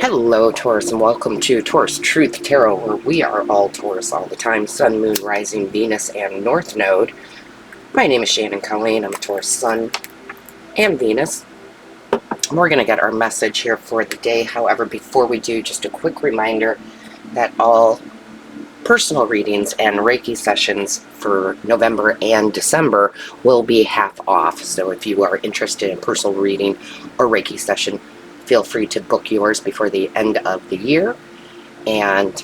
Hello, Taurus, and welcome to Taurus Truth Tarot, where we are all Taurus all the time. Sun, Moon, Rising, Venus, and North Node. My name is Shannon Colleen. I'm a Taurus Sun and Venus. We're going to get our message here for the day. However, before we do, just a quick reminder that all personal readings and Reiki sessions for November and December will be half off. So if you are interested in personal reading or Reiki session, feel free to book yours before the end of the year. And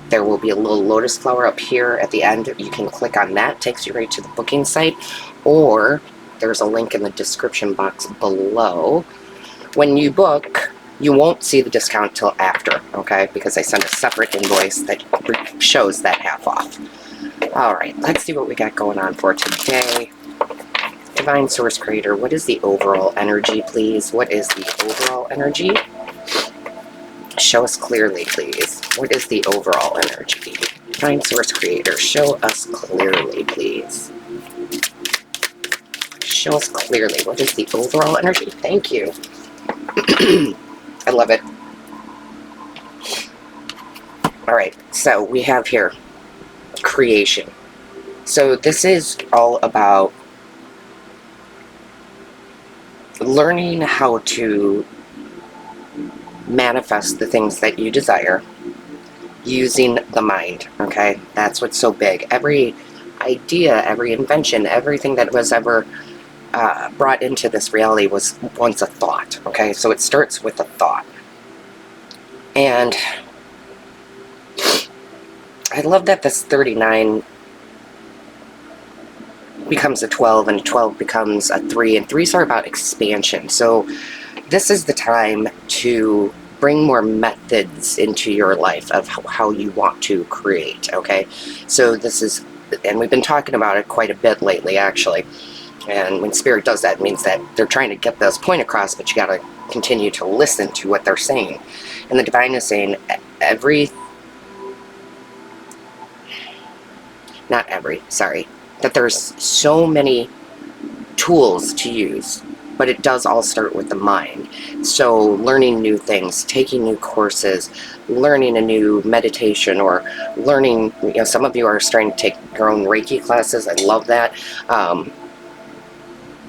there will be a little lotus flower up here at the end. You can click on that. It takes you right to the booking site. Or there's a link in the description box below. When you book, you won't see the discount till after, okay? Because I send a separate invoice that shows that half off. All right, let's see what we got going on for today. Divine Source Creator, what is the overall energy, please? What is the overall energy? Show us clearly, please. What is the overall energy? Divine Source Creator, show us clearly, please. Show us clearly. What is the overall energy? Thank you. I love it. All right, so we have here creation. So this is all about learning how to manifest the things that you desire using the mind, okay? That's what's so big. Every idea, every invention, everything that was ever brought into this reality was once a thought, okay? So it starts with a thought. And I love that this 39 becomes a 12, and a 12 becomes a 3, and 3s are about expansion. So this is the time to bring more methods into your life of how you want to create, okay? So this is, and we've been talking about it quite a bit lately, actually. And when Spirit does that, it means that they're trying to get this point across, but you got to continue to listen to what they're saying. And the Divine is saying that there's so many tools to use, but it does all start with the mind. So learning new things, taking new courses, learning a new meditation, or learning, some of you are starting to take your own Reiki classes. I love that.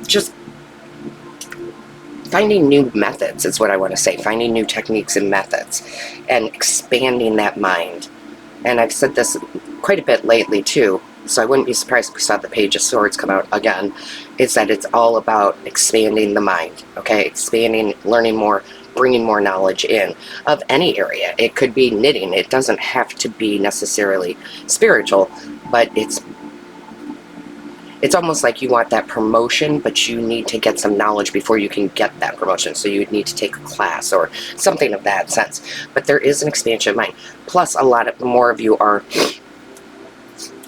Just finding new methods is what I want to say. Finding new techniques and methods and expanding that mind. And I've said this quite a bit lately too, so I wouldn't be surprised if we saw the Page of Swords come out again, is that it's all about expanding the mind, okay? Expanding, learning more, bringing more knowledge in of any area. It could be knitting. It doesn't have to be necessarily spiritual, but it's almost like you want that promotion, but you need to get some knowledge before you can get that promotion. So you need to take a class or something of that sense. But there is an expansion of mind. Plus, a lot more of you are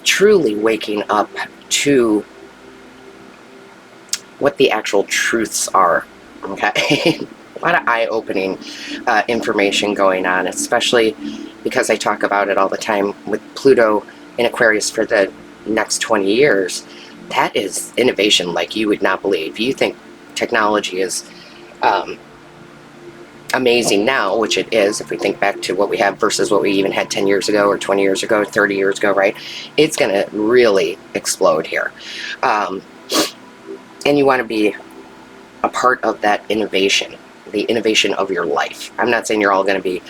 truly waking up to what the actual truths are, okay? A lot of eye-opening information going on, especially because I talk about it all the time with Pluto in Aquarius for the next 20 years. That is innovation like you would not believe. You think technology is amazing now, which it is, if we think back to what we have versus what we even had 10 years ago or 20 years ago, 30 years ago, right? It's going to really explode here. And you want to be a part of that innovation, the innovation of your life. I'm not saying you're all going to be,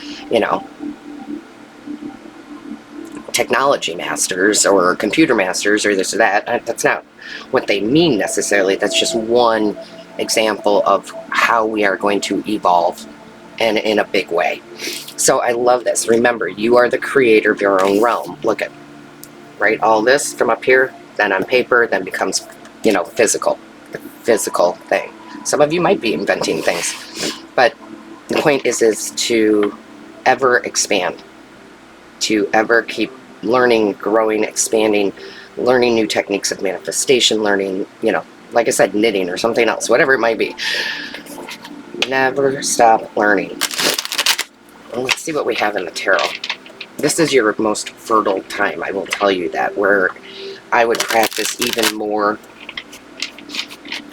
technology masters or computer masters or this or that. That's not what they mean necessarily. That's just one example of how we are going to evolve, and in a big way. So I love this. Remember, you are the creator of your own realm. Look at, right, all this from up here, then on paper, then becomes, physical. The physical thing. Some of you might be inventing things, but the point is to ever expand, to ever keep learning, growing, expanding, learning new techniques of manifestation, learning, like I said, knitting or something else, whatever it might be. Never stop learning. And let's see what we have in the tarot. This is your most fertile time, I will tell you that, where I would practice even more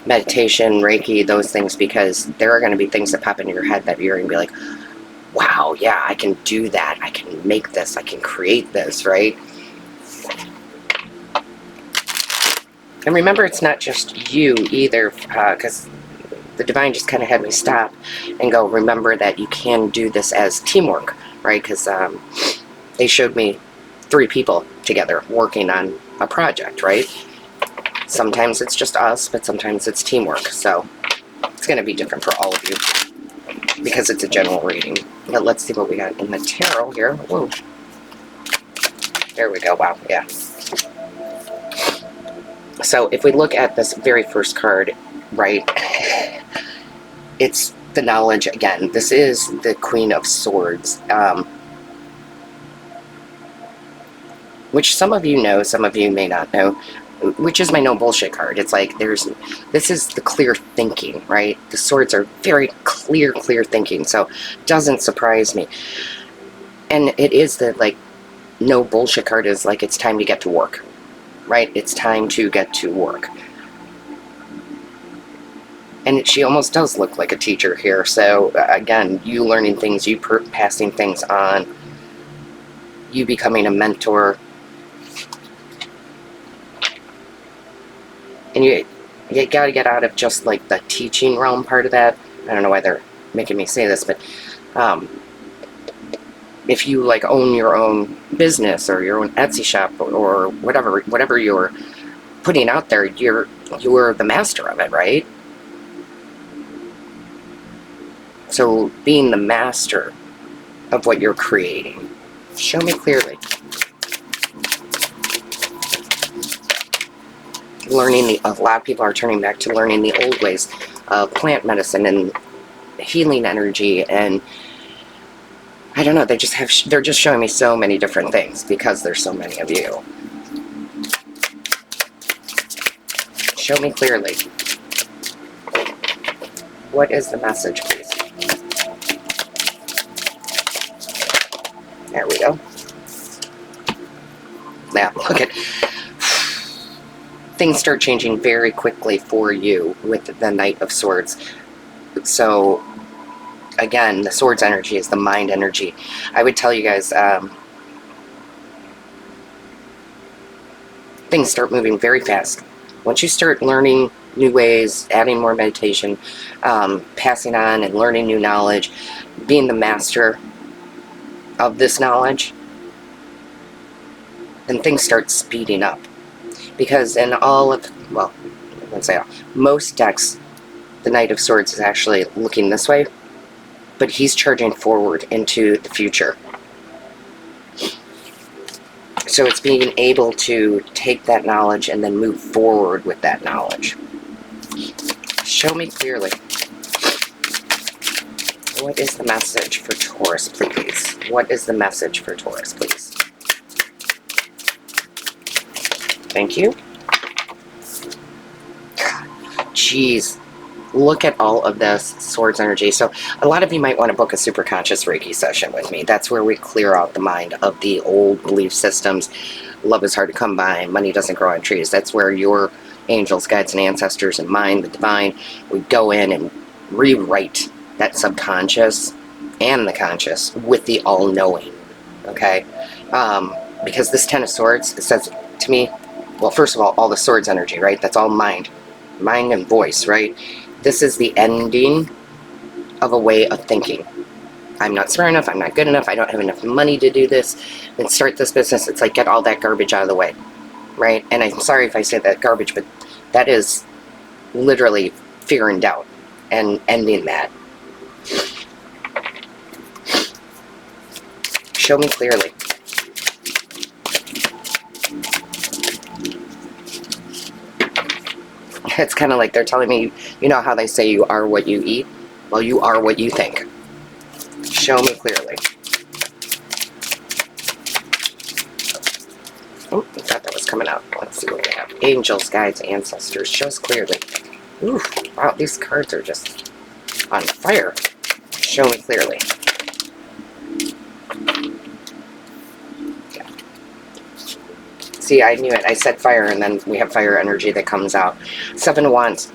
meditation, Reiki, those things, because there are going to be things that pop into your head that you're going to be like, wow, yeah, I can do that. I can make this. I can create this, right? And remember, it's not just you either, because the divine just kind of had me stop and go, remember that you can do this as teamwork, right? Because they showed me 3 people together working on a project, right? Sometimes it's just us, but sometimes it's teamwork. So it's going to be different for all of you because it's a general reading. But let's see what we got in the tarot here. Whoa. There we go. Wow. Yeah. So if we look at this very first card, right, it's the knowledge again. This is the Queen of Swords, which some of you know, some of you may not know, which is my no bullshit card. It's like this is the clear thinking, right? The swords are very clear thinking, so it doesn't surprise me. And it is the, like, no bullshit card is like, it's time to get to work, right? It's time to get to work. And she almost does look like a teacher here. So again, you learning things, you passing things on, you becoming a mentor. And you got to get out of just like the teaching realm part of that. I don't know why they're making me say this, but if you like own your own business or your own Etsy shop or whatever you're putting out there, you're the master of it, right? So being the master of what you're creating. Show me clearly. Learning a lot of people are turning back to learning the old ways of plant medicine and healing energy, and I don't know, they're just showing me so many different things because there's so many of you. Show me clearly. What is the message, please? There we go. Now, look at, things start changing very quickly for you with the Knight of Swords. So, again, the Swords energy is the mind energy. I would tell you guys, things start moving very fast. Once you start learning new ways, adding more meditation, passing on and learning new knowledge, being the master of this knowledge, then things start speeding up. Because in all of, well, let's say most decks, the Knight of Swords is actually looking this way, but he's charging forward into the future. So it's being able to take that knowledge and then move forward with that knowledge. Show me clearly. What is the message for Taurus, please? What is the message for Taurus, please? Thank you. Jeez. Look at all of this Swords energy. So a lot of you might want to book a super conscious Reiki session with me. That's where we clear out the mind of the old belief systems. Love is hard to come by. Money doesn't grow on trees. That's where your angels, guides, and ancestors and mind, the divine, we go in and rewrite that subconscious and the conscious with the all-knowing. Okay? Because this Ten of Swords, it says to me, well, first of all the Swords energy, right? That's all mind. Mind and voice, right? This is the ending of a way of thinking. I'm not smart enough, I'm not good enough, I don't have enough money to do this, and start this business. It's like, get all that garbage out of the way, right? And I'm sorry if I say that garbage, but that is literally fear and doubt and ending that. Show me clearly. It's kind of like they're telling me, you know how they say you are what you eat? Well, you are what you think. Show me clearly. Oh, I thought that was coming out. Let's see what we have. Angels, guides, ancestors. Show us clearly. Ooh, wow, these cards are just on fire. Show me clearly. See, I knew it. I said fire, and then we have fire energy that comes out. 7 of Wands.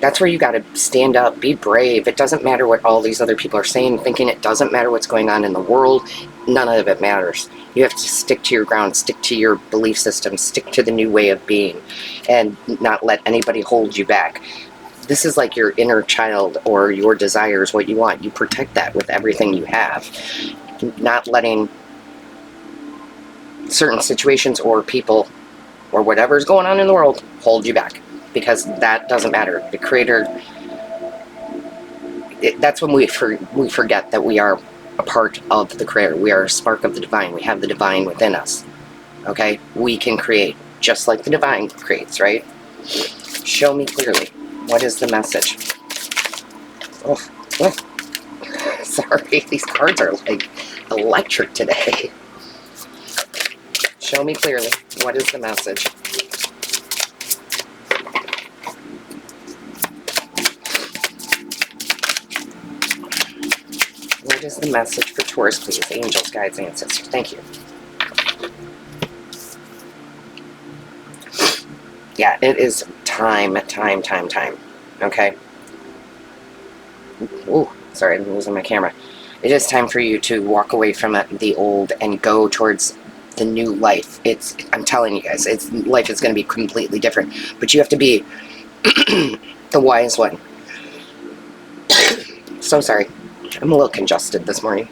That's where you got to stand up, be brave. It doesn't matter what all these other people are saying, thinking. It doesn't matter what's going on in the world. None of it matters. You have to stick to your ground, stick to your belief system, stick to the new way of being, and not let anybody hold you back. This is like your inner child or your desires, what you want. You protect that with everything you have. Not letting certain situations or people or whatever's going on in the world hold you back, because that doesn't matter. The Creator, that's when we forget that we are a part of the Creator. We are a spark of the divine. We have the divine within us. Okay? We can create just like the divine creates, right? Show me clearly. What is the message? Oh. Sorry, these cards are like electric today. Show me clearly. What is the message? What is the message for Taurus, please? Angels, guides, ancestors. Thank you. Yeah, it is time. Okay? Ooh, sorry, I'm losing my camera. It is time for you to walk away from the old and go towards the new life. I'm telling you guys, life is going to be completely different. But you have to be the wise one. So sorry. I'm a little congested this morning.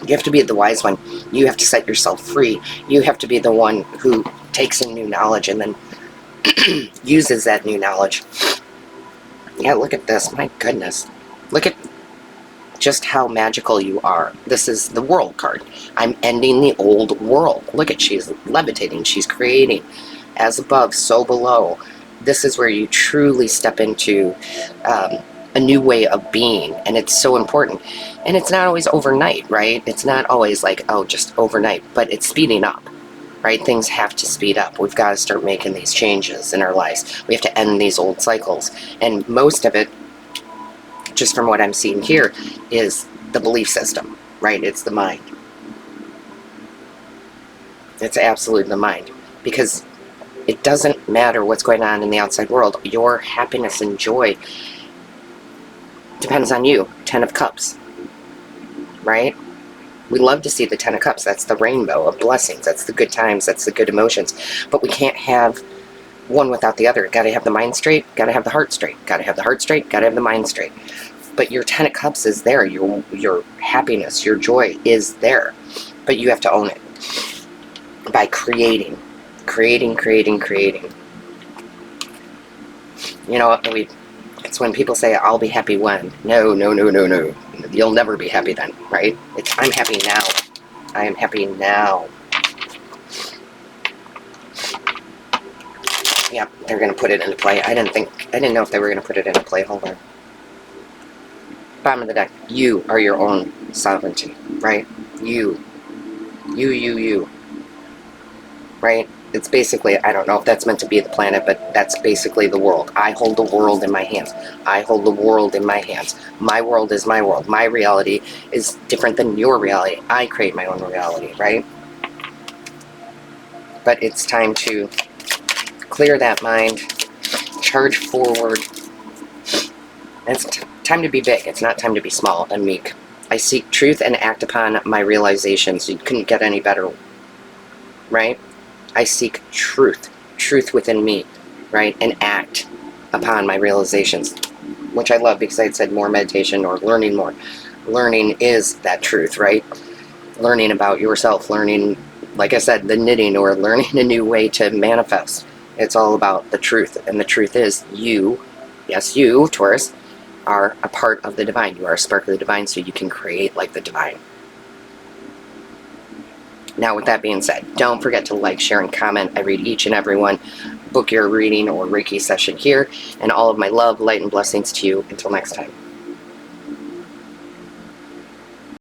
You have to be the wise one. You have to set yourself free. You have to be the one who takes in new knowledge and then uses that new knowledge. Yeah, look at this. My goodness. Look at just how magical you are. This is the World card. I'm ending the old world. Look at, she's levitating. She's creating. As above, so below. This is where you truly step into a new way of being, and it's so important. And it's not always overnight, right? It's not always like, oh, just overnight, but it's speeding up, right? Things have to speed up. We've got to start making these changes in our lives. We have to end these old cycles. And most of it, just from what I'm seeing here, is the belief system, right? It's the mind. It's absolutely the mind. Because it doesn't matter what's going on in the outside world. Your happiness and joy depends on you. 10 of Cups, right? We love to see the 10 of Cups. That's the rainbow of blessings. That's the good times. That's the good emotions. But we can't have one without the other. Got to have the mind straight. Got to have the heart straight. Got to have the heart straight. Got to have the mind straight. But your 10 of Cups is there. Your happiness, your joy is there. But you have to own it by creating. Creating. You know, it's when people say, I'll be happy when. No. You'll never be happy then, right? I'm happy now. I am happy now. Yep, they're going to put it into play. I didn't know if they were going to put it into play. Hold on. Bottom of the deck. You are your own sovereignty, right? You. Right? It's basically, I don't know if that's meant to be the planet, but that's basically the world. I hold the world in my hands. I hold the world in my hands. My world is my world. My reality is different than your reality. I create my own reality, right? But it's time to clear that mind, charge forward. It's time to be big. It's not time to be small and meek. I seek truth and act upon my realizations. You couldn't get any better, right? I seek truth within me, right? And act upon my realizations, which I love because I had said more meditation or learning more. Learning is that truth, right? Learning about yourself, learning, like I said, the knitting, or learning a new way to manifest. It's all about the truth. And the truth is you, yes, you, Taurus, are a part of the divine. You are a spark of the divine, so you can create like the divine. Now, with that being said, don't forget to like, share, and comment. I read each and every one. Book your reading or Reiki session here. And all of my love, light, and blessings to you. Until next time.